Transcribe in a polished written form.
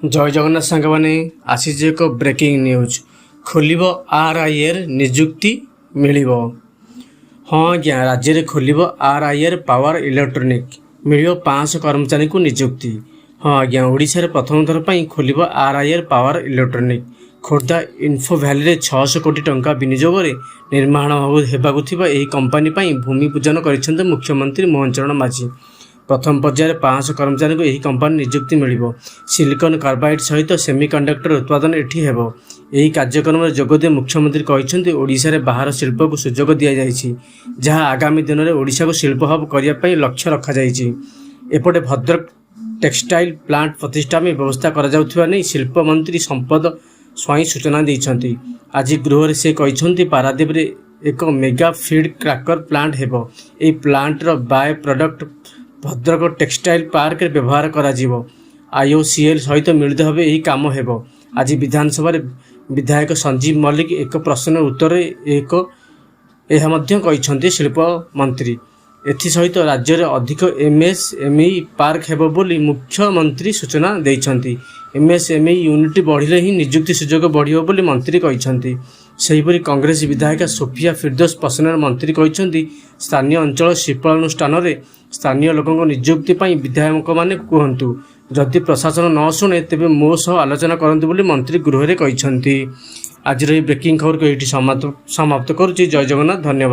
जय जगन्नाथ सांग मैंने आसी एक ब्रेकिंग न्यूज खोल आरआईआर निजुक्ति मिल। हाँ आज्ञा राज्य में खोल आरआईआर पावर इलेक्ट्रोनिक मिल 500 कर्मचारी को निजुक्ति। हाँ आज्ञा ओडिशा रे प्रथम थर पर खोल आरआईआर पावर इलेक्ट्रोनिक खोर्धा इन्फो भैली 600 कोटी टंका विनियोग में निर्माण होगा यह कंपानी भूमि पूजन कर मुख्यमंत्री मोहन चरण माझी। प्रथम पर्यायर 500 कर्मचारी को यही कंपानी निजुक्ति मिल। सिलिकॉन कार्बाइड सहित सेमिकंडक्टर उत्पादन एठी हेबो। यही कार्यक्रम में जोगदे मुख्यमंत्री कहते ओडिशा रे बाहर शिल्प को सुजोग दि जाइछि, जहां आगामी दिन में ओडिशा को शिल्प हब करने लक्ष्य रखा जाइछि। एपटे भद्रक टेक्सटाइल प्लांट प्रतिष्ठा में व्यवस्था करा जाउथिबा नै शिल्प मंत्री संपद स्वाई सूचना दैछन्ति। आज गृह रे से कहछन्ति पारादीप रे एक मेगा फीड क्रैकर प्लांट हेबो। एई प्लांट रो byproduct Bhadrak textile park व्यवहार करा जीवो। आईओसीएल सहित मिलित भाव यही काम हेबो। आज विधानसभा विधायक संजीव मल्लिक एक प्रश्न उत्तर कहते शिल्प मंत्री एसहित राज्य में अधिक एमएसएमई पार्क हेबो बोली मुख्यमंत्री सूचना देइछन्ति। एमएसएमई यूनिट बढ़िले ही निजुक्ति सुजोग बढ़ियो बोली मंत्री कहते। सेहीपरि कांग्रेस विधायिका सोफिया फिरदौस प्रश्न मंत्री कहते स्थानीय अंचल शिल्पानुष्ठान में स्थानीय लोकों निजुक्ति विधायक माने कहतु, जदि प्रशासन न शुणे तेबे मो सह आलोचना करंतु बोली मंत्री गृह रे कहछन्ति। आज ब्रेकिंग खबर को ये समाप्त करुच्ची। जय जगन्नाथ, धन्यवाद।